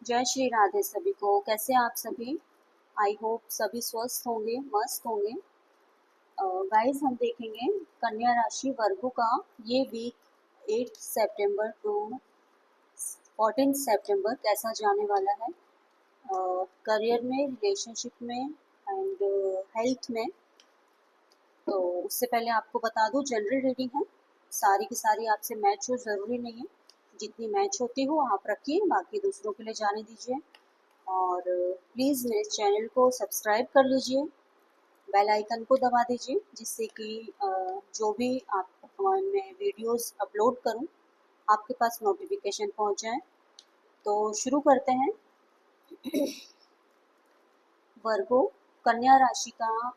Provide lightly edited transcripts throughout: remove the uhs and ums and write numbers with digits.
जय श्री राधे सभी को। कैसे आप सभी? आई होप सभी स्वस्थ होंगे, मस्त होंगे। गाइस, हम देखेंगे कन्या राशि वर्गों का ये वीक 8 सितंबर टू 14 सितंबर कैसा जाने वाला है। करियर में, रिलेशनशिप में एंड हेल्थ में। तो उससे पहले आपको बता दूं, जनरल रीडिंग है, सारी की सारी आपसे मैच हो ज़रूरी नहीं है। जितनी मैच होती हो आप रखिए, बाकी दूसरों के लिए जाने दीजिए। और प्लीज़ मेरे चैनल को सब्सक्राइब कर लीजिए, बेल आइकन को दबा दीजिए, जिससे कि जो भी आप मैं वीडियोस अपलोड करूं आपके पास नोटिफिकेशन पहुंच जाए। तो शुरू करते हैं। वर्गो कन्या राशि का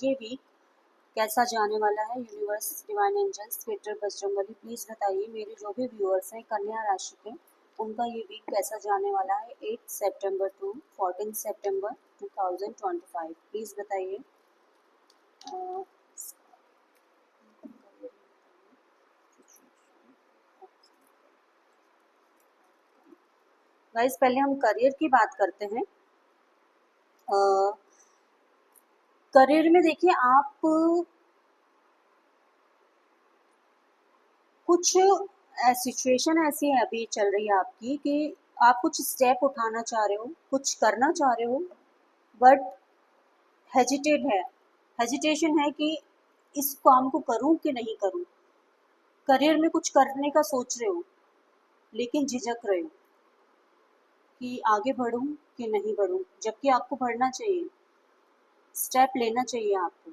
ये वीक कैसा जाने वाला है। Universe, divine angels, creator, Bajrangbali, please बताइए मेरे जो भी व्यूअर्स हैं कन्या राशि के, उनका ये वीक कैसा जाने वाला है 8 सितंबर टू 14 सितंबर 2025। प्लीज़ बताइए। गाइस, पहले हम करियर की बात करते हैं। करियर में देखिए, आप कुछ सिचुएशन ऐसी है अभी चल रही है आपकी कि आप कुछ स्टेप उठाना चाह रहे हो, कुछ करना चाह रहे हो, बट हेजिटेशन है कि इस काम को करूं कि नहीं करूं। करियर में कुछ करने का सोच रहे हो, लेकिन झिझक रहे हो कि आगे बढ़ूं कि नहीं बढ़ूं, जबकि आपको बढ़ना चाहिए, स्टेप लेना चाहिए आपको।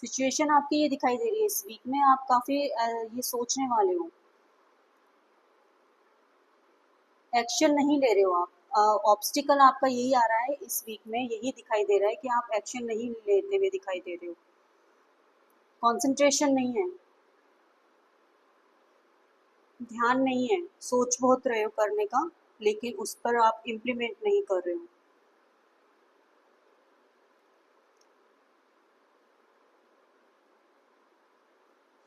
सिचुएशन आपकी ये दिखाई दे रही है इस वीक में, आप काफ़ी ये सोचने वाले हो, एक्शन नहीं ले रहे हो आप। ऑब्स्टिकल आपका यही आ रहा है इस वीक में, यही दिखाई दे रहा है कि आप एक्शन नहीं लेते हुए दिखाई दे रहे हो, कंसंट्रेशन नहीं है, ध्यान नहीं है, सोच बहुत रहे हो करने का, लेकिन उस पर आप इम्प्लीमेंट नहीं कर रहे हो।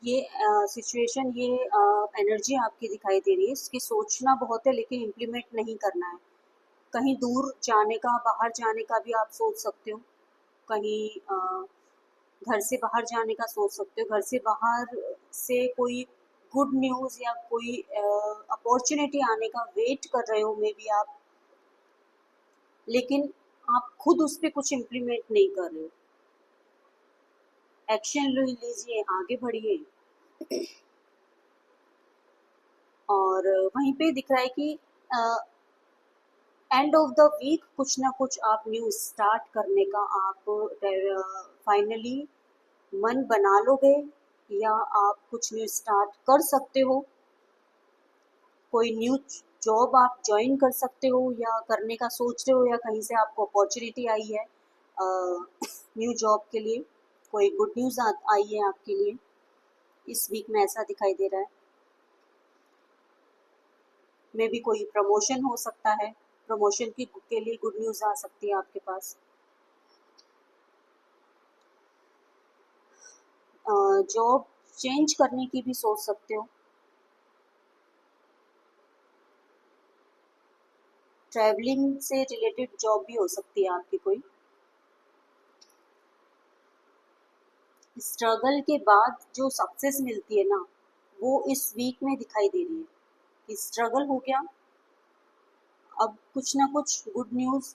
ये सिचुएशन, ये एनर्जी आपकी दिखाई दे रही है, इसकी सोचना बहुत है लेकिन इम्प्लीमेंट नहीं करना है। कहीं दूर जाने का, बाहर जाने का भी आप सोच सकते हो, कहीं घर से बाहर जाने का सोच सकते हो, घर से बाहर से कोई गुड न्यूज़ या कोई अपॉर्चुनिटी आने का वेट कर रहे हो मे बी आप, लेकिन आप खुद उस पर कुछ इम्प्लीमेंट नहीं कर रहे हो। एक्शन ले लीजिए, आगे बढ़िए। और वहीं पे दिख रहा है कि एंड ऑफ द वीक कुछ ना कुछ आप न्यू स्टार्ट करने का आप फाइनली मन बना लोगे, या आप कुछ न्यू स्टार्ट कर सकते हो। कोई न्यू जॉब आप ज्वाइन कर सकते हो या करने का सोच रहे हो, या कहीं से आपको अपॉर्चुनिटी आई है न्यू जॉब के लिए, कोई गुड न्यूज़ आई है आपके लिए इस वीक में, ऐसा दिखाई दे रहा है। मे भी कोई प्रमोशन हो सकता है, प्रमोशन की के लिए गुड न्यूज़ आ सकती है आपके पास। जॉब चेंज करने की भी सोच सकते हो, ट्रैवलिंग से रिलेटेड जॉब भी हो सकती है आपकी कोई। स्ट्रगल के बाद जो सक्सेस मिलती है ना, वो इस वीक में दिखाई दे रही है कि स्ट्रगल हो गया, अब कुछ ना कुछ गुड न्यूज़,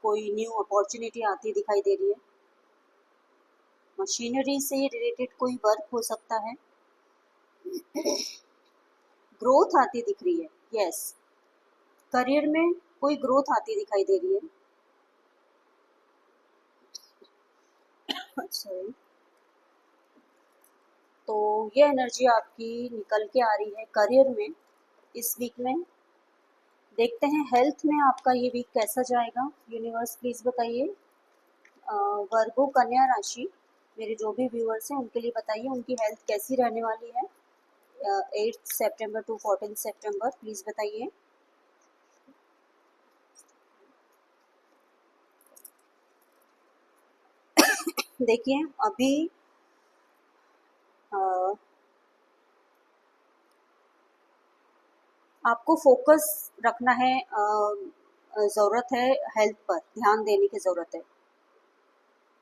कोई न्यू अपॉर्चुनिटी आती दिखाई दे रही है। मशीनरी से रिलेटेड कोई वर्क हो सकता है, ग्रोथ आती दिख रही है। यस, करियर में कोई ग्रोथ आती दिखाई दे रही है। सॉरी। तो ये एनर्जी आपकी निकल के आ रही है करियर में इस वीक में। देखते हैं हेल्थ में आपका ये वीक कैसा जाएगा। यूनिवर्स प्लीज़ बताइए। वर्गो कन्या राशि, मेरे जो भी व्यूअर्स हैं उनके लिए बताइए उनकी हेल्थ कैसी रहने वाली है 8 सितंबर टू 14 सितंबर, प्लीज़ बताइए। देखिए, अभी आपको फोकस रखना है, ज़रूरत है हेल्थ पर ध्यान देने की ज़रूरत है,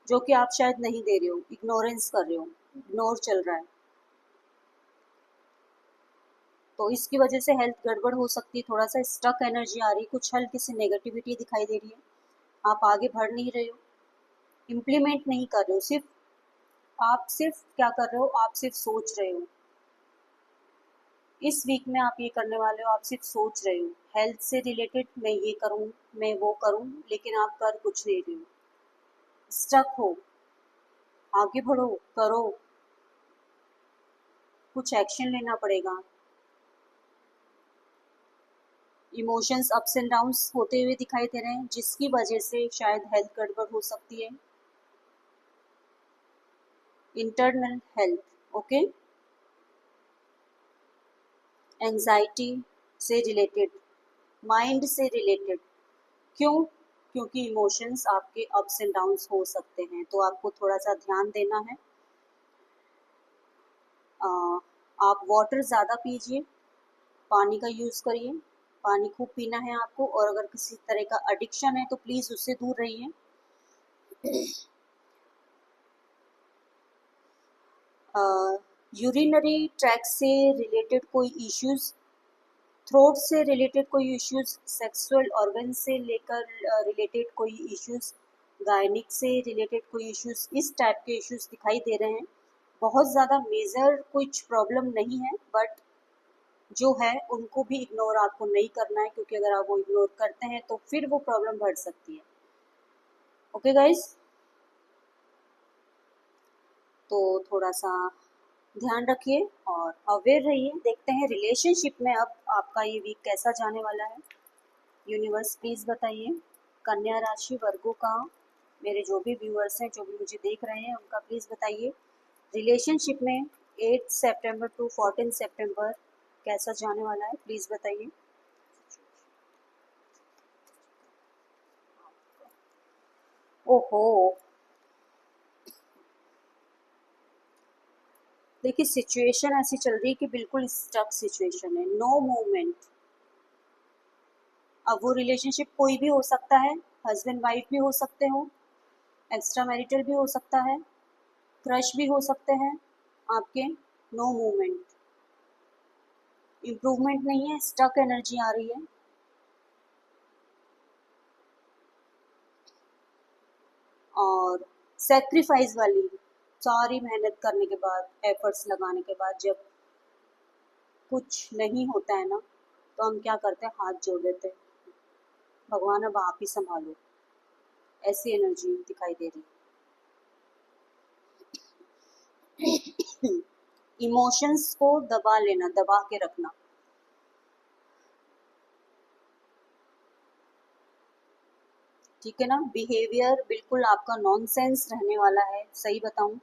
जो कि आप शायद नहीं दे रहे हो, इग्नोरेंस कर रहे हो, इग्नोर चल रहा है। तो इसकी वजह से हेल्थ गड़बड़ हो सकती है, थोड़ा सा स्टक एनर्जी आ रही है, कुछ हल्की सी नेगेटिविटी दिखाई दे रही है, आप आगे बढ़ नहीं रहे हो, इम्प्लीमेंट नहीं कर रहे हो, सिर्फ क्या कर रहे हो, आप सिर्फ सोच रहे हो। इस वीक में आप ये करने वाले हो, आप सिर्फ सोच रहे हो हेल्थ से रिलेटेड, मैं ये करूँ, मैं वो करूँ, लेकिन आप कर कुछ नहीं रहे हो, स्टक हो। आगे बढ़ो, करो, कुछ एक्शन लेना पड़ेगा। इमोशंस अप्स एंड डाउन्स होते हुए दिखाई दे रहे हैं, जिसकी वजह से शायद हेल्थ गड़बड़ हो सकती है, इंटरनल हेल्थ। ओके, एंजाइटी से रिलेटेड, माइंड से रिलेटेड। क्यों? क्योंकि इमोशंस आपके अप्स एंड डाउन्स हो सकते हैं, तो आपको थोड़ा सा ध्यान देना है। आप वाटर ज़्यादा पीजिए, पानी का यूज़ करिए, पानी खूब पीना है आपको, और अगर किसी तरह का एडिक्शन है तो प्लीज़ उससे दूर रहिए। यूरिनरी ट्रैक से रिलेटेड कोई इश्यूज़, थ्रोट से रिलेटेड कोई इश्यूज़, सेक्सुअल ऑर्गन से लेकर रिलेटेड कोई इश्यूज़, गायनिक से रिलेटेड कोई इश्यूज़, इस टाइप के इश्यूज़ दिखाई दे रहे हैं। बहुत ज़्यादा मेजर कुछ प्रॉब्लम नहीं है, बट जो है उनको भी इग्नोर आपको नहीं करना है, क्योंकि अगर आप वो इग्नोर करते हैं तो फिर वो प्रॉब्लम बढ़ सकती है। ओके गाइज, तो थोड़ा सा ध्यान रखिए और अवेयर रहिए। देखते हैं रिलेशनशिप में अब आपका ये वीक कैसा जाने वाला है। यूनिवर्स प्लीज़ बताइए, कन्या राशि वर्गों का, मेरे जो भी व्यूअर्स हैं, जो भी मुझे देख रहे हैं, उनका प्लीज़ बताइए रिलेशनशिप में 8 सितंबर टू 14 सितंबर कैसा जाने वाला है, प्लीज़ बताइए। ओहो, देखिए सिचुएशन ऐसी चल रही है कि बिल्कुल स्टक सिचुएशन है, नो मूवमेंट। अब वो रिलेशनशिप कोई भी हो सकता है, हस्बैंड वाइफ भी हो सकते हो, एक्स्ट्रा मैरिटल भी हो सकता है, क्रश भी हो सकते हैं आपके। नो मूवमेंट, इम्प्रूवमेंट नहीं है, स्टक एनर्जी आ रही है। और सेक्रीफाइस वाली, सारी मेहनत करने के बाद, एफर्ट्स लगाने के बाद जब कुछ नहीं होता है ना, तो हम क्या करते हैं, हाथ जोड़ देते हैं, भगवान अब आप ही संभालो, ऐसी एनर्जी दिखाई दे रही। इमोशंस को दबा लेना, दबा के रखना, ठीक है ना। बिहेवियर बिल्कुल आपका नॉनसेंस रहने वाला है, सही बताऊं,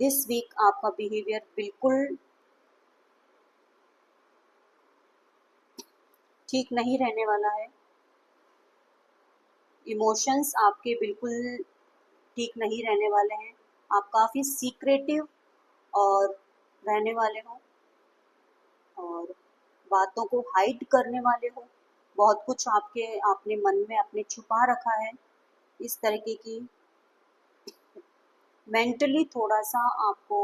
दिस वीक आपका बिहेवियर बिल्कुल ठीक नहीं रहने वाला है। इमोशंस आपके बिल्कुल ठीक नहीं रहने वाले हैं, आप काफ़ी सीक्रेटिव और रहने वाले हो, और बातों को हाइड करने वाले हो, बहुत कुछ आपने मन में अपने छुपा रखा है, इस तरीके की। मेंटली थोड़ा सा आपको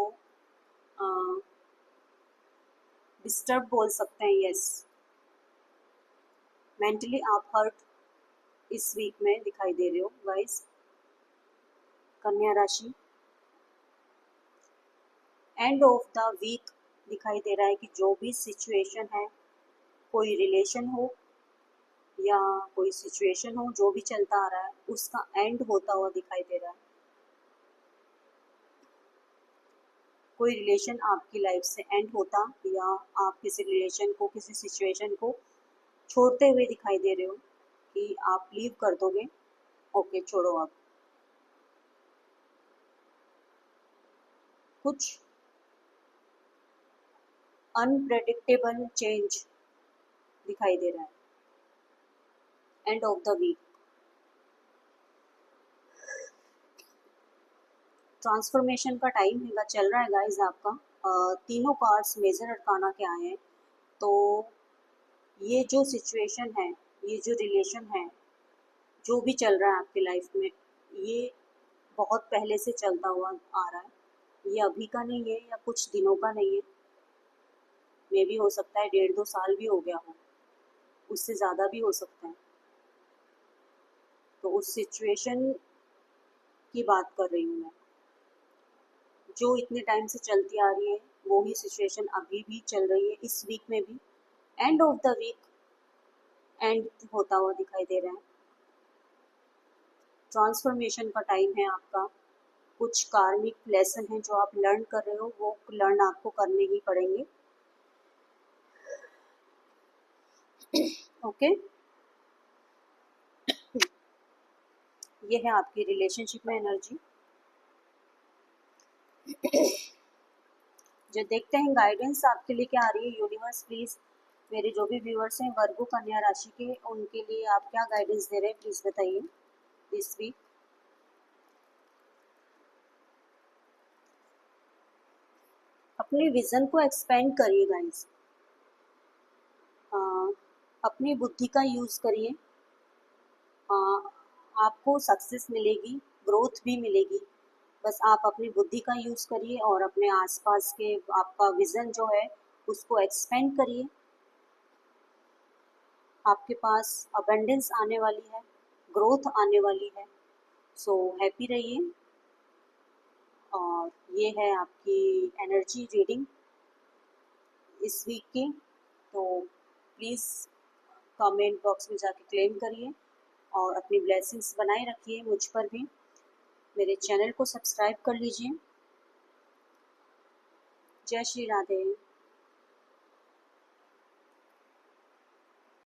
डिस्टर्ब बोल सकते हैं, यस, मेंटली आप हर्ट इस वीक में दिखाई दे रहे हो गाइस। कन्या राशि, एंड ऑफ द वीक दिखाई दे रहा है कि जो भी सिचुएशन है, कोई रिलेशन हो या कोई सिचुएशन हो, जो भी चलता आ रहा है उसका एंड होता हुआ दिखाई दे रहा है। कोई रिलेशन आपकी लाइफ से एंड होता, या आप किसी रिलेशन को, किसी सिचुएशन को छोड़ते हुए दिखाई दे रहे हो कि आप लीव कर दोगे, ओके छोड़ो अब। कुछ अनप्रेडिक्टेबल चेंज दिखाई दे रहा है end of the week. Transformation का टाइम है, चल रहा है गाइज आपका। तीनों कार्ड्स मेजर अरकाना के आए हैं, तो ये जो सिचुएशन है, ये जो रिलेशन है, जो भी चल रहा है आपकी लाइफ में, ये बहुत पहले से चलता हुआ आ रहा है। ये अभी का नहीं है या कुछ दिनों का नहीं है, मे भी हो सकता है 1.5-2 साल भी हो गया हो, उससे ज़्यादा भी हो सकता है। तो उस सिचुएशन की बात कर रही हूँ मैं, जो इतने टाइम से चलती आ रही है, वो ही सिचुएशन अभी भी चल रही है, इस वीक में भी। End of the week end होता हुआ दिखाई दे रहा है। ट्रांसफॉर्मेशन का टाइम है आपका। कुछ कार्मिक लेसन है जो आप लर्न कर रहे हो, वो लर्न आपको करने ही पड़ेंगे। ओके, ये है आपकी रिलेशनशिप में एनर्जी। जो देखते हैं गाइडेंस आपके लिए क्या आ रही है। यूनिवर्स प्लीज मेरे जो भी व्यूअर्स हैं वर्गो कन्या राशि के, उनके लिए आप क्या गाइडेंस दे रहे हैं, प्लीज बताइए दिस वीक। अपने विजन को एक्सपेंड करिए गाइस, अपनी बुद्धि का यूज करिए। आपको सक्सेस मिलेगी, ग्रोथ भी मिलेगी। बस आप अपनी बुद्धि का यूज करिए और अपने आसपास के आपका विजन जो है उसको एक्सपेंड करिए। आपके पास अबंडेंस आने वाली है, ग्रोथ आने वाली है। सो हैप्पी रहिए। और ये है आपकी एनर्जी रीडिंग इस वीक की। तो प्लीज़ कमेंट बॉक्स में जाके क्लेम करिए और अपनी ब्लेसिंग्स बनाए रखिए मुझ पर भी। मेरे चैनल को सब्सक्राइब कर लीजिए। जय श्री राधे।